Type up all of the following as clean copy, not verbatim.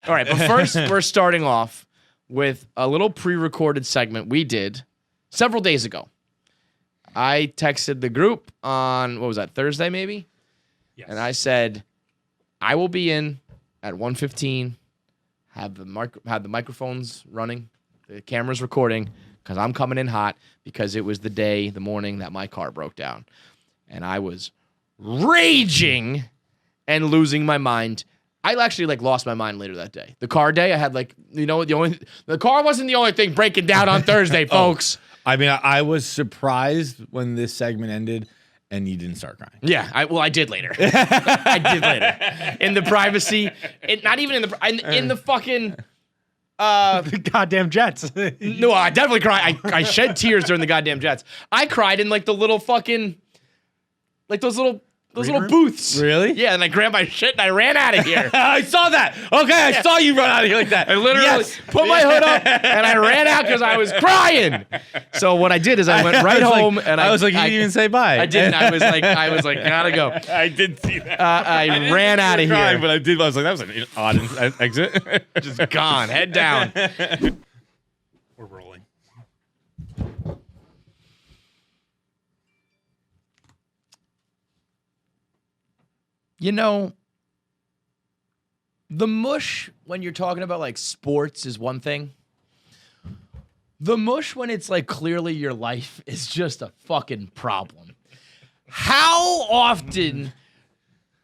All right, but first we're starting off with a little pre-recorded segment we did several days ago. I texted the group on, what was that, Thursday maybe? Yes. And I said, I will be in at 1:15, have the microphones running, the cameras recording, because I'm coming in hot because it was the morning that my car broke down. And I was raging and losing my mind. I actually lost my mind later that day. The car day, I had the car wasn't the only thing breaking down on Thursday, folks. I mean, I was surprised when this segment ended and you didn't start crying. Yeah, I did later. I did later. In the privacy, not even in the fucking The goddamn Jets. no, I definitely cried. I shed tears during the goddamn Jets. I cried in the little fucking those little booths. Really? Yeah, and I grabbed my shit and I ran out of here. I saw that. Okay, I saw you run out of here like that. I literally put my hood up and I ran out because I was crying. So what I did is I went right home and I was like, you didn't even say bye. I didn't. I was like, gotta go. I did see that. I ran out of here. But I was like, that was an odd exit. Just gone, head down. We're rolling. You know, the mush when you're talking about sports is one thing. The mush when it's clearly your life is just a fucking problem. How often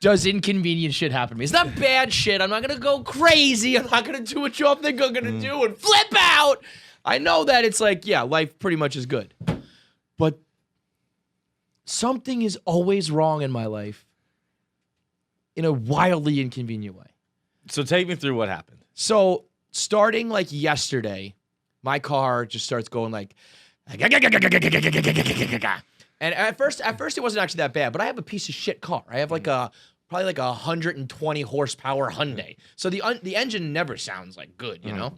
does inconvenient shit happen to me? It's not bad shit. I'm not going to go crazy. I'm not going to do what you all think I'm going to do and flip out. I know that it's life pretty much is good. But something is always wrong in my life in a wildly inconvenient way. So take me through what happened. So starting yesterday, my car just starts going and at first it wasn't actually that bad, but I have a piece of shit car. I have probably a 120 horsepower Hyundai. So the engine never sounds good, you know?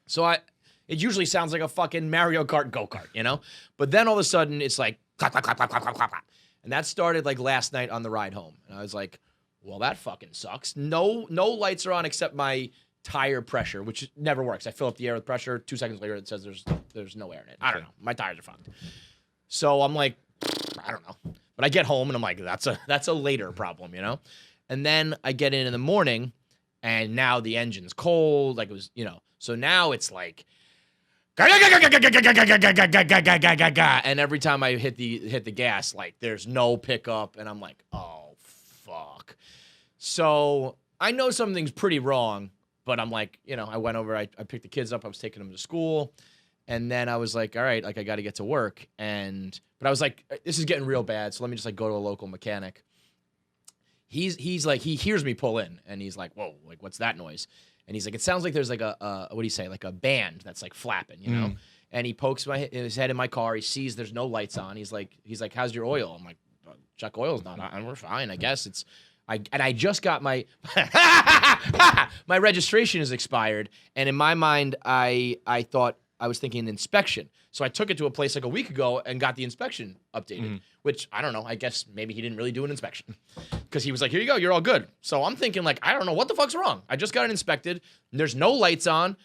So it usually sounds like a fucking Mario Kart go-kart, you know? But then all of a sudden it's clap, clap, clap, clap, clap, clap, clap. And that started last night on the ride home. And I was like, well, that fucking sucks. No lights are on except my tire pressure, which never works. I fill up the air with pressure. 2 seconds later, it says there's no air in it. I don't know. My tires are fucked. So I'm like, I don't know. But I get home and I'm like, that's a later problem, you know? And then I get in the morning and now the engine's cold. It was, so now it's and every time I hit the gas, there's no pickup and I'm like, oh, fuck. So I know something's pretty wrong, but I'm like, I went over, I picked the kids up, I was taking them to school, and then I was like, all right, I got to get to work, but I was like, this is getting real bad, so let me just go to a local mechanic. He's like, he hears me pull in, and he's like, whoa, what's that noise? And he's like, it sounds like there's a what do you say, a band that's flapping, you know? And he pokes his head in my car, he sees there's no lights on, he's like, how's your oil? I'm like, check oil's not on, we're fine, I guess. I just got my my registration is expired, and in my mind, I thought I was thinking inspection. So I took it to a place a week ago and got the inspection updated, which I don't know. I guess maybe he didn't really do an inspection because he was like, here you go, you're all good. So I'm thinking I don't know what the fuck's wrong. I just got it inspected. And there's no lights on.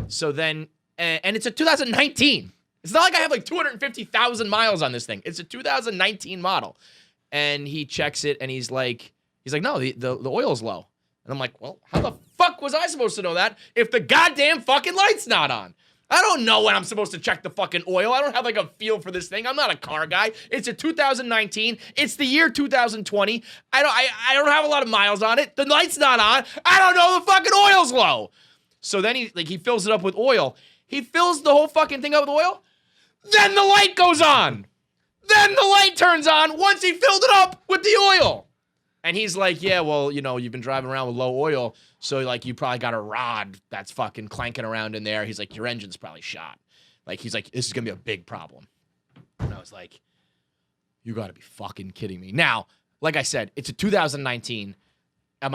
So then, and it's a 2019. It's not like I have 250,000 miles on this thing. It's a 2019 model. And he checks it, and he's like, no, the oil's low. And I'm like, well, how the fuck was I supposed to know that if the goddamn fucking light's not on? I don't know when I'm supposed to check the fucking oil. I don't have a feel for this thing. I'm not a car guy. It's a 2019. It's the year 2020. I don't have a lot of miles on it. The light's not on. I don't know the fucking oil's low. So then he fills it up with oil. He fills the whole fucking thing up with oil. Then the light goes on. Then the light turns on once he filled it up with the oil. And he's like, yeah, well, you've been driving around with low oil, so you probably got a rod that's fucking clanking around in there. He's like, your engine's probably shot. He's like, this is gonna be a big problem. And I was like, you gotta be fucking kidding me. Now, like I said, it's a 2019. I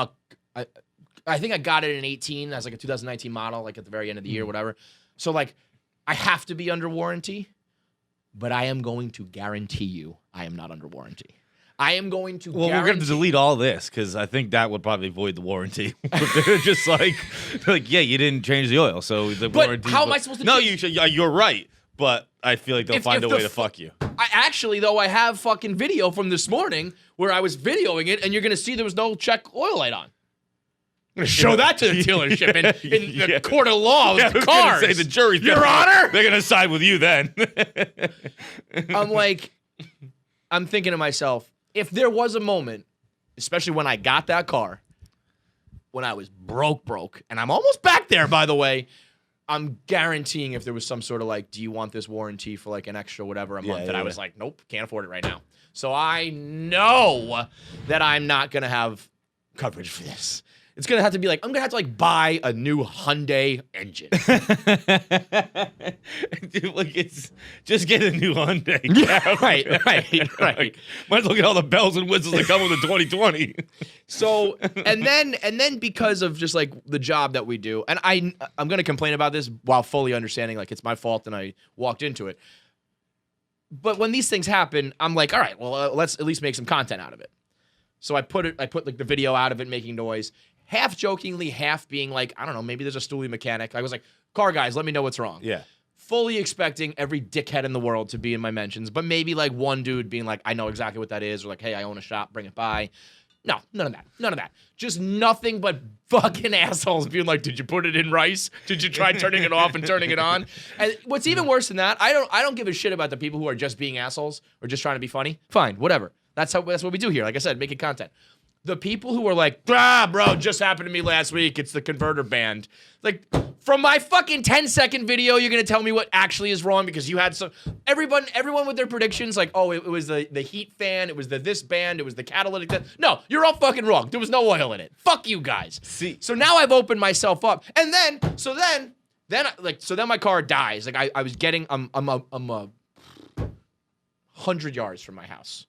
think I got it in 18 as a 2019 model, at the very end of the year, whatever. So I have to be under warranty, but I am going to guarantee you I am not under warranty. I am going to Well, we're going to guarantee. delete all this because I think that would probably void the warranty. But they're just like, yeah, you didn't change the oil, so the warranty. how am I supposed to No, change- you're right, but I feel like they'll find a way to fuck you. I have fucking video from this morning where I was videoing it, and you're gonna see there was no check oil light on. I'm gonna show that to the dealership in the court of law with the cars. Say the jury's Your Honor. They're gonna side with you then. I'm thinking to myself, if there was a moment, especially when I got that car, when I was broke, and I'm almost back there, by the way, I'm guaranteeing if there was some sort of like, do you want this warranty for like an extra whatever a month? And I was like, nope, can't afford it right now. So I know that I'm not going to have coverage for this. It's going to have to be like, I'm going to have to like buy a new Hyundai engine. Dude, like it's just get a new Hyundai. Yeah, right. Like, might as well get all the bells and whistles that come with the 2020. So, and then because of just like the job that we do, and I'm going to complain about this while fully understanding like it's my fault and I walked into it. But when these things happen, I'm like, all right, well, let's at least make some content out of it. So I put like the video out of it making noise, half jokingly, half being like, I don't know, maybe there's a stoolie mechanic. I was like, car guys, let me know what's wrong. Yeah. Fully expecting every dickhead in the world to be in my mentions, but maybe like one dude being like, I know exactly what that is, or like, hey, I own a shop, bring it by. No, none of that. None of that. Just nothing but fucking assholes being like, did you put it in rice? Did you try turning it off and turning it on? And what's even worse than that, I don't give a shit about the people who are just being assholes or just trying to be funny. Fine, whatever. That's what we do here. Like I said, making content. The people who are like, bro, just happened to me last week. It's the converter band. Like, from my fucking 10-second video, you're gonna tell me what actually is wrong because you had some everyone with their predictions, like, oh, it was the heat fan, it was this band, it was the catalytic. No, you're all fucking wrong. There was no oil in it. Fuck you guys. See, so now I've opened myself up, and then my car dies. Like I was getting, I'm 100 yards from my house,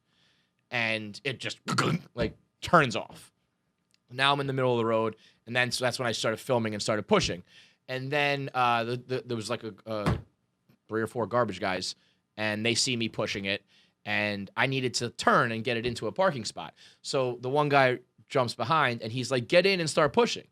and it just like turns off. Now I'm in the middle of the road, and then so that's when I started filming and started pushing. And then there was like a 3 or 4 garbage guys, and they see me pushing it, and I needed to turn and get it into a parking spot. So the one guy jumps behind, and he's like, get in and start pushing.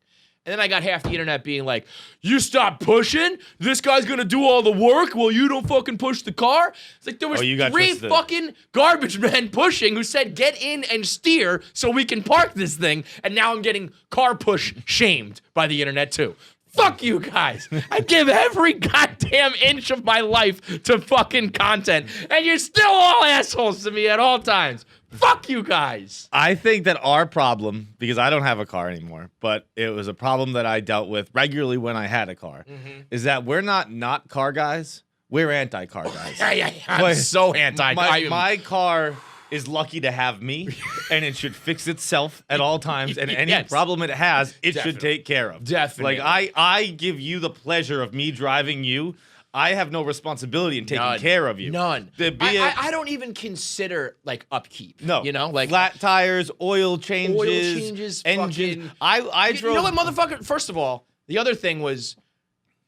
And then I got half the internet being like, you stop pushing? This guy's gonna do all the work while you don't fucking push the car? It's like there was 3 fucking garbage men pushing who said, get in and steer so we can park this thing. And now I'm getting car push shamed by the internet too. Fuck you guys. I give every goddamn inch of my life to fucking content. And you're still all assholes to me at all times. Fuck you guys. I think that our problem, because I don't have a car anymore, but it was a problem that I dealt with regularly when I had a car, is that we're not car guys. We're anti-car guys. I'm so anti. My car is lucky to have me, and it should fix itself at all times, and any problem it has, it should take care of. Definitely. Like, I give you the pleasure of me driving you. I have no responsibility in taking care of you. None. I don't even consider like upkeep. No. You know, like flat tires, oil changes, engines. I drove. You know what, motherfucker? First of all, the other thing was,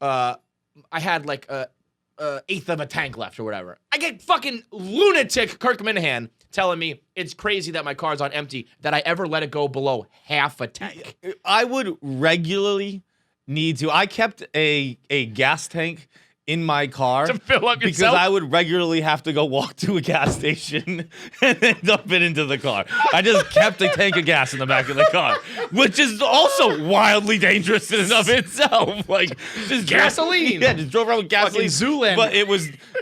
I had like a eighth of a tank left or whatever. I get fucking lunatic Kirk Minahan telling me it's crazy that my car's on empty, that I ever let it go below half a tank. I would regularly need to. I kept a gas tank in my car to fill up because yourself? I would regularly have to go walk to a gas station and then dump it into the car. I just kept a tank of gas in the back of the car, which is also wildly dangerous in and of itself. Like just gasoline. Just drove around with gasoline. Fucking Zoolander. But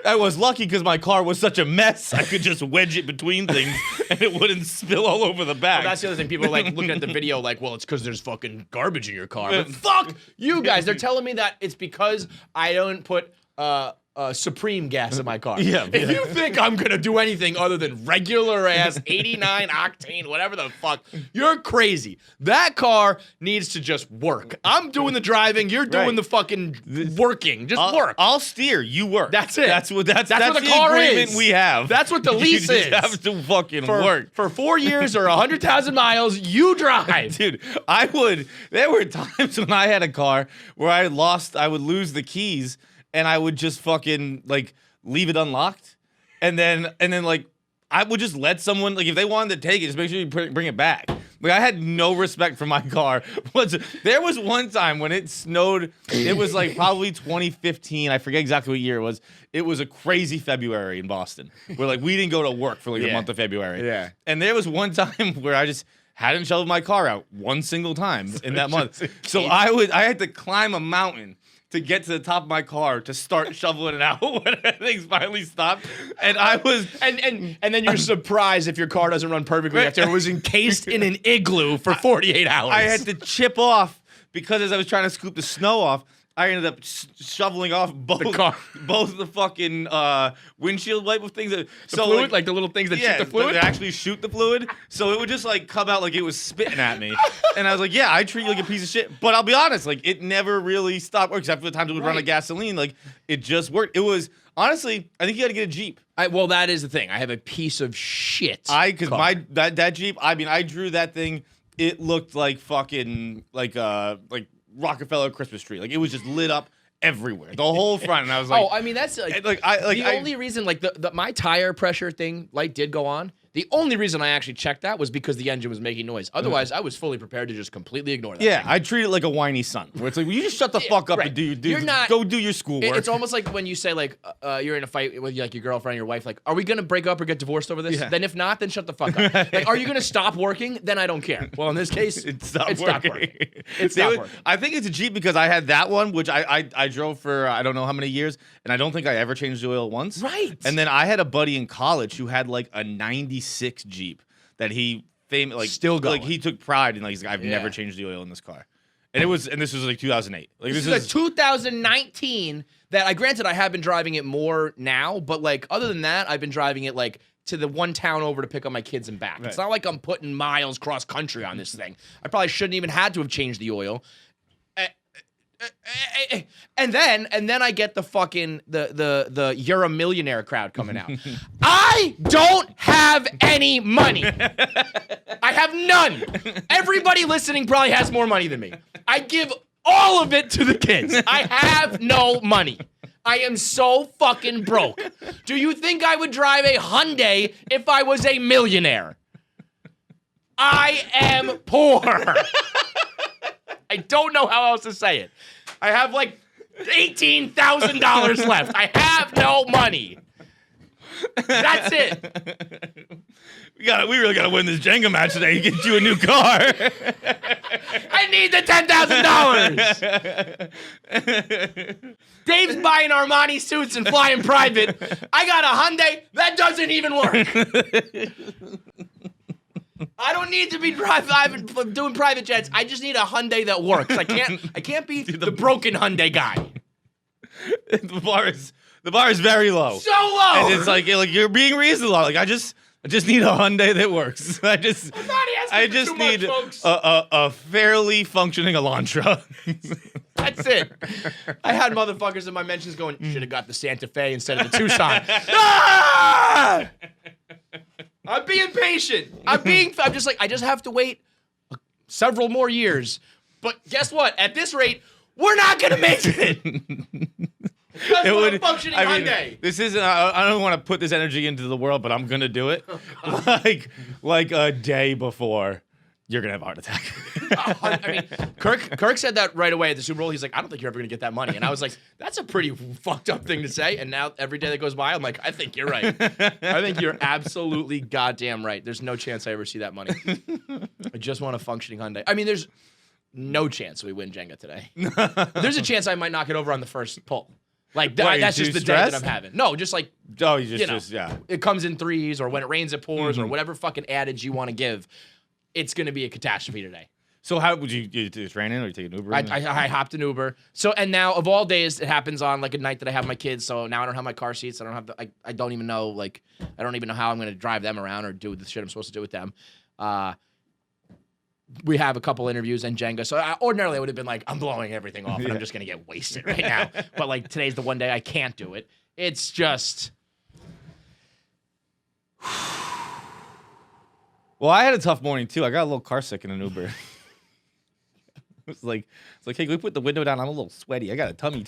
I was lucky because my car was such a mess. I could just wedge it between things and it wouldn't spill all over the back. Well, that's the other thing. People are like looking at the video like, well, it's because there's fucking garbage in your car. But fuck you guys. They're telling me that it's because I don't put Supreme gas in my car. Yeah. If you think I'm gonna do anything other than regular ass 89 octane, whatever the fuck, you're crazy. That car needs to just work. I'm doing the driving, you're doing the fucking working. Just work. I'll steer, you work. That's it. That's what the car agreement is. we have. That's what the lease you is. just have to fucking work. For 4 years or 100,000 miles, you drive. Dude, there were times when I had a car where I would lose the keys and I would just fucking like leave it unlocked. And then like I would just let someone, like, if they wanted to take it, just make sure you bring it back. Like, I had no respect for my car. There was one time when it snowed. It was like probably 2015. I forget exactly what year it was. It was a crazy February in Boston where, like, we didn't go to work for like the month of February. Yeah. And there was one time where I just hadn't shoveled my car out one single time in that month. So I had to climb a mountain to get to the top of my car to start shoveling it out when things finally stopped. And I was... And then you're surprised if your car doesn't run perfectly after it was encased in an igloo for 48 hours. I had to chip off because as I was trying to scoop the snow off, I ended up shoveling off both the fucking windshield wiper things. The fluid, like the little things that shoot the fluid? They actually shoot the fluid. So it would just like come out like it was spitting at me. And I was like, yeah, I treat you like a piece of shit. But I'll be honest, like it never really stopped working except for the times it would run on gasoline. Like it just worked. It was honestly, I think you got to get a Jeep. Well, that is the thing. I have a piece of shit. Because that Jeep, I mean, I drew that thing. It looked like fucking like Rockefeller Christmas tree. Like it was just lit up everywhere, the whole front. And I was like, oh, I mean that's the only reason like my tire pressure thing light did go on. The only reason I actually checked that was because the engine was making noise. Otherwise, I was fully prepared to just completely ignore that. Yeah, thing. I treat it like a whiny son, where it's like, well, you just shut the fuck up and go do your schoolwork. It's almost like when you say like you're in a fight with like your girlfriend or your wife, like, are we gonna break up or get divorced over this? Yeah. Then if not, then shut the fuck up. Like, are you gonna stop working? Then I don't care. Well, in this case, it stopped working. It stopped working. I think it's a Jeep because I had that one, which I drove for I don't know how many years, and I don't think I ever changed the oil once. Right. And then I had a buddy in college who had like a '96 Jeep. That he still going. Like he took pride in like he's like, I've never changed the oil in this car, and this was like 2008. Like this is like 2019. That granted I have been driving it more now, but like other than that, I've been driving it like to the one town over to pick up my kids and back. Right. It's not like I'm putting miles cross country on this thing. I probably shouldn't even had to have changed the oil. And then I get the fucking the you're a millionaire crowd coming out. I don't have any money. I have none. Everybody listening probably has more money than me. I give all of it to the kids. I have no money. I am so fucking broke. Do you think I would drive a Hyundai if I was a millionaire? I am poor. I don't know how else to say it. I have like $18,000 left. I have no money. That's it. We really gotta win this Jenga match today. Get you a new car. I need the $10,000. Dave's buying Armani suits and flying private. I got a Hyundai that doesn't even work. I don't need to be doing private jets. I just need a Hyundai that works. I can't be the broken Hyundai guy. The bar is very low. So low. And it's like you're being reasonable. Like I just need a Hyundai that works. I just need a fairly functioning Elantra. That's it. I had motherfuckers in my mentions going, should have got the Santa Fe instead of the Tucson. Ah! I'm being patient. I'm just like, I just have to wait several more years. But guess what? At this rate, we're not going to make it. Because we're a functioning Hyundai. This isn't, I don't want to put this energy into the world, but I'm going to do it. Like a day before you're going to have a heart attack. I mean, Kirk said that right away at the Super Bowl. He's like, I don't think you're ever going to get that money. And I was like, that's a pretty fucked up thing to say. And now every day that goes by, I'm like, I think you're right. I think you're absolutely goddamn right. There's no chance I ever see that money. I just want a functioning Hyundai. I mean, there's no chance we win Jenga today. There's a chance I might knock it over on the first pull. Like, that's just the day that I'm having. No, just like, it comes in threes, or when it rains, it pours, or whatever fucking adage you want to give. It's going to be a catastrophe today. So how would you just ran in, or you take an Uber? I hopped an Uber. So, and now of all days, it happens on like a night that I have my kids. So now I don't have my car seats. I don't have I don't even know, like, I don't even know how I'm going to drive them around or do the shit I'm supposed to do with them. We have a couple interviews and Jenga. So ordinarily I would have been like, I'm blowing everything off and I'm just going to get wasted right now. But like today's the one day I can't do it. It's just... Well, I had a tough morning too. I got a little car sick in an Uber. It's like, hey, can we put the window down? I'm a little sweaty. I got a tummy.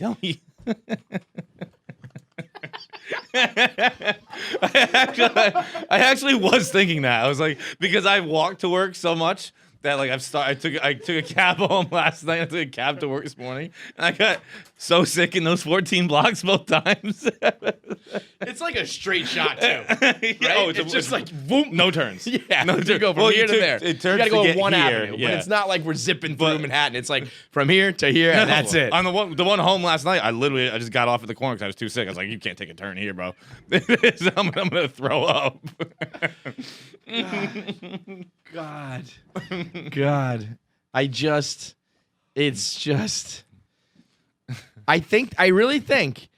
I actually was thinking that. I was like, because I walked to work so much that like I took a cab home last night. I took a cab to work this morning, and I got so sick in those 14 blocks both times. It's like a straight shot too. Right? Oh, it's just like boom, no turns. Yeah, no you go from here to there. It You turns gotta go to get one here. avenue, Yeah. but it's not like we're zipping through Manhattan. It's like from here to here, and that's it. On the one home last night, I just got off at the corner because I was too sick. I was like, you can't take a turn here, bro. I'm gonna throw up. God. It's just. I really think.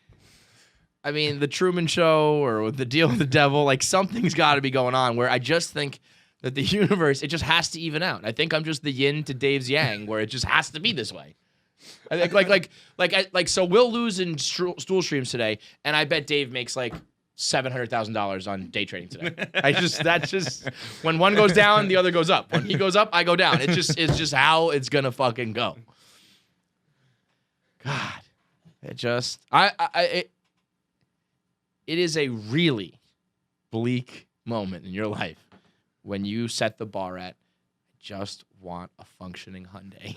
I mean, the Truman Show or the Deal with the Devil, like something's got to be going on where I just think that the universe, it just has to even out. I think I'm just the yin to Dave's yang, where it just has to be this way. I think so we'll lose in stool streams today, and I bet Dave makes like $700,000 on day trading today. That's just when one goes down, the other goes up. When he goes up, I go down. It's just how it's gonna fucking go. God, it is a really bleak moment in your life when you set the bar at just want a functioning Hyundai.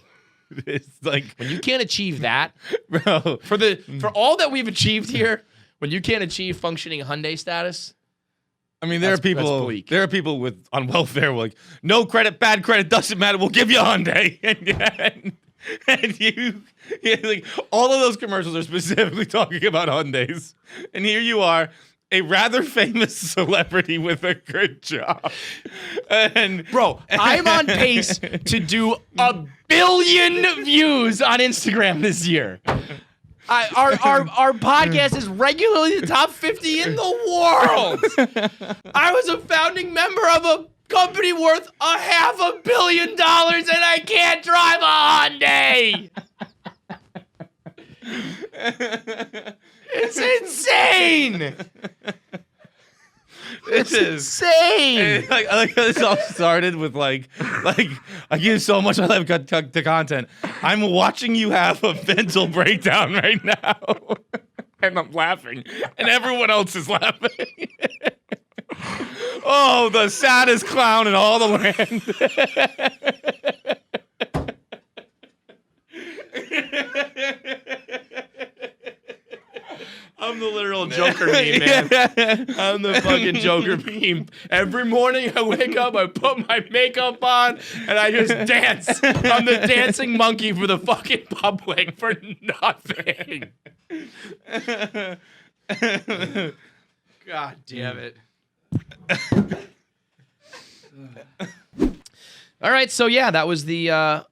It's like When you can't achieve that, bro. for all that we've achieved here, when you can't achieve functioning Hyundai status, I mean, there That's are bleak. people on welfare like no credit, bad credit, doesn't matter. We'll give you a Hyundai, and you like all of those commercials are specifically talking about Hyundais, and here you are, a rather famous celebrity with a good job, and bro, I'm on pace to do 1 billion views on Instagram this year. Our podcast is regularly the top 50 in the world. I was a founding member of a company worth $500 million, and I can't drive a Hyundai. It's insane. This is insane. I like how this all started with like I give so much I love to content. I'm watching you have a mental breakdown right now, and I'm laughing, and everyone else is laughing. Oh, the saddest clown in all the land. I'm the literal Joker meme, man. I'm the fucking Joker meme. Every morning I wake up, I put my makeup on, and I just dance. I'm the dancing monkey for the fucking public for nothing. God damn it. All right, so yeah, that was the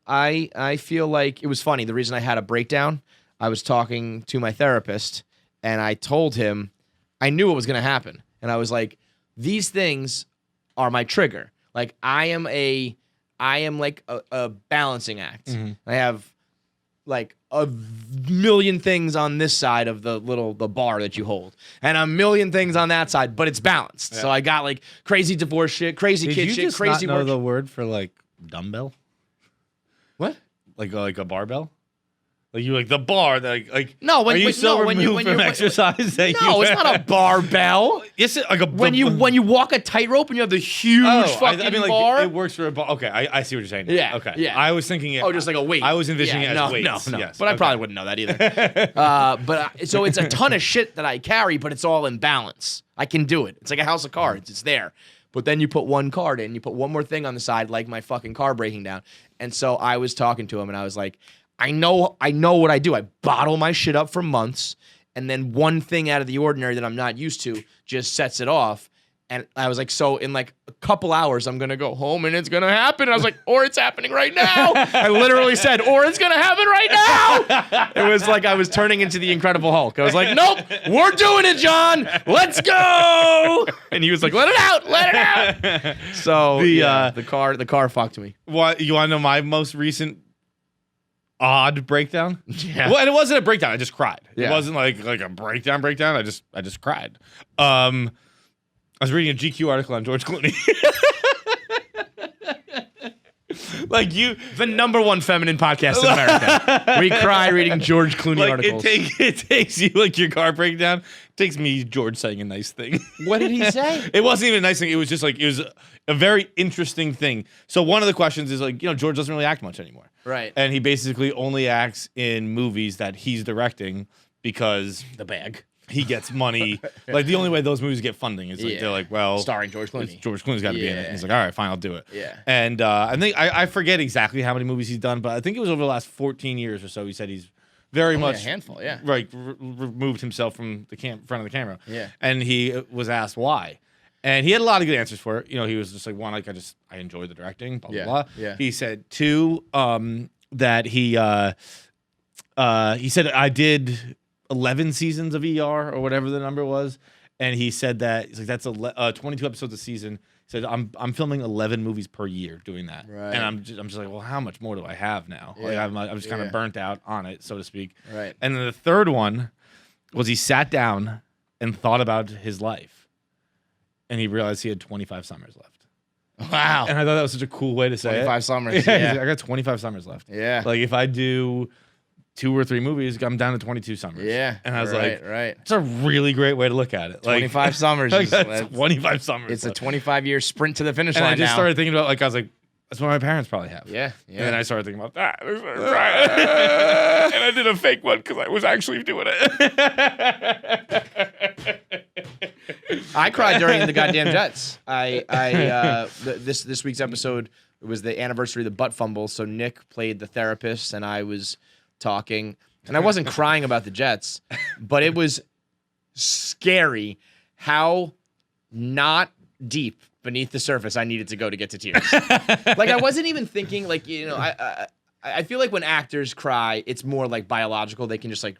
I feel like it was funny. The reason I had a breakdown, I was talking to my therapist, and I told him I knew what was going to happen. And I was like, these things are my trigger. Like I am like a balancing act. Mm-hmm. I have like a million things on this side of the bar that you hold, and a million things on that side, but it's balanced. Yeah. So I got like crazy divorce shit, crazy kid shit, crazy not know work. The word for like dumbbell? What? Like a barbell? Like you like the bar, like no. When are you when, so no, when removed you from exercise? That no, it's not a barbell. Yes, like a when you walk a tightrope and you have the huge fucking I mean, like, bar. It works for a bar. Okay, I see what you're saying. Yeah. Okay. Yeah. I was thinking it. Oh, just like a weight. I was envisioning it as weights. No. Yes. But I probably wouldn't know that either. So it's a ton of shit that I carry, but it's all in balance. I can do it. It's like a house of cards. It's there. But then you put one card in, you put one more thing on the side, like my fucking car breaking down. And so I was talking to him, and I was like, I know what I do. I bottle my shit up for months, and then one thing out of the ordinary that I'm not used to just sets it off. And I was like, so in like a couple hours, I'm going to go home and it's going to happen. And I was like, or it's happening right now. I literally said, or it's going to happen right now. It was like I was turning into the Incredible Hulk. I was like, nope, we're doing it, John. Let's go. And he was like, let it out. So the car fucked me. What, you want to know my most recent odd breakdown? Yeah. Well, and it wasn't a breakdown. I just cried. Yeah. It wasn't like a breakdown. I just cried. I was reading a GQ article on George Clooney. Like you, The #1 feminine podcast in America. We cry reading George Clooney like articles. it takes you like your car breakdown. It takes me George saying a nice thing. What did he say? It wasn't even a nice thing. It was just like it was a very interesting thing. So one of the questions is like, George doesn't really act much anymore. Right. And he basically only acts in movies that he's directing because The bag. he gets money. Like the only way those movies get funding is like Yeah. they're like, well, Starring George Clooney. George Clooney's got to be in it. Yeah. And he's like, all right, fine, I'll do it. Yeah. And I think I forget exactly how many movies he's done, but I think it was over the last 14 years or so. He said he's very Only much a handful, yeah. removed himself from the front of the camera. Yeah. And he was asked why. And he had a lot of good answers for it. He was just like, one, like I enjoy the directing, blah, blah, Yeah, blah. yeah. He said, two, that he said, I did 11 seasons of ER or whatever the number was. And he said that, he's like, that's 22 episodes a season. He said, I'm filming 11 movies per year doing that. Right. And I'm just like, well, how much more do I have now? Like, Yeah. I'm just kind Yeah. of burnt out on it, so to speak. Right. And then the third one was he sat down and thought about his life. And he realized he had 25 summers left. Wow. And I thought that was such a cool way to say 25 it. summers. Yeah, he's Yeah. like, I got 25 summers left. Yeah. Like if I do 2 or 3 movies, I'm down to 22 summers. Yeah. And I was right, like, right. it's a really great way to look at it. Like 25 summers. like, is- that's that's- 25 summers. it's a left. 25-year sprint to the finish And line I just now. started thinking about I was like, that's what my parents probably have. Yeah. And then Yeah. I started thinking about that. And I did a fake one because I was actually doing it. I cried during the goddamn Jets. This week's episode was the anniversary of the butt fumble. So Nick played the therapist, and I was talking, and I wasn't crying about the Jets, but it was scary how not deep beneath the surface I needed to go to get to tears. Like I wasn't even thinking like I feel like when actors cry, it's more like biological. They can just like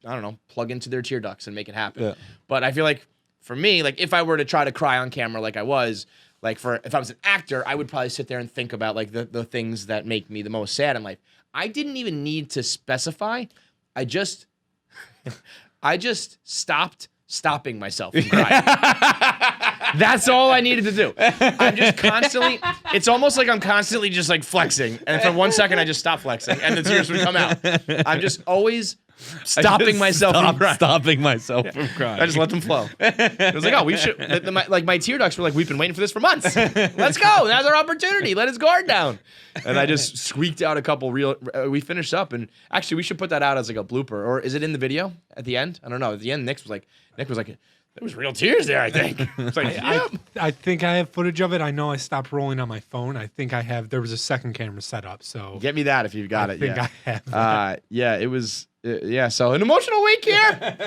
I don't know plug into their tear ducts and make it happen. Yeah. But I feel like for me, like if I were to try to cry on camera like I was, like if I was an actor, I would probably sit there and think about like the things that make me the most sad in life. I didn't even need to specify. I just stopping myself from crying. That's all I needed to do. I'm just constantly, it's almost like I'm constantly just like flexing. And for 1 second, I just stop flexing and the tears would come out. I'm just always stopping myself from crying. Stopping myself from crying. I just let them flow. It was like, oh, we should, my tear ducts were like, we've been waiting for this for months. Let's go. Now's our opportunity. Let his guard down. And I just squeaked out a couple we finished up and actually we should put that out as like a blooper or is it in the video at the end? I don't know. At the end, Nick was like, there was real tears there, I think. It's like, yep. I think I have footage of it. I know I stopped rolling on my phone. I think I have. There was a second camera set up, so Get me that if you've got I it. think Yeah. I have. Yeah, it was. So an emotional week here.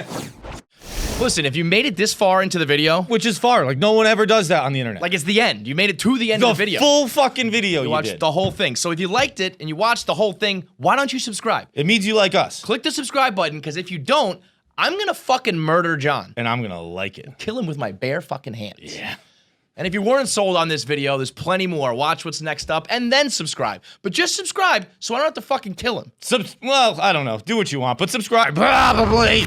Listen, if you made it this far into the video, Which is far. Like no one ever does that on the internet. like it's the end. You made it to the end of the video. full fucking video You watched did. the whole thing. So if you liked it and you watched the whole thing, why don't you subscribe? It means you like us. Click the subscribe button because if you don't, I'm gonna fucking murder John. And I'm gonna like it. Kill him with my bare fucking hands. Yeah. And if you weren't sold on this video, there's plenty more. Watch what's next up and then subscribe. But just subscribe so I don't have to fucking kill him. Well, I don't know. Do what you want, but subscribe. Probably.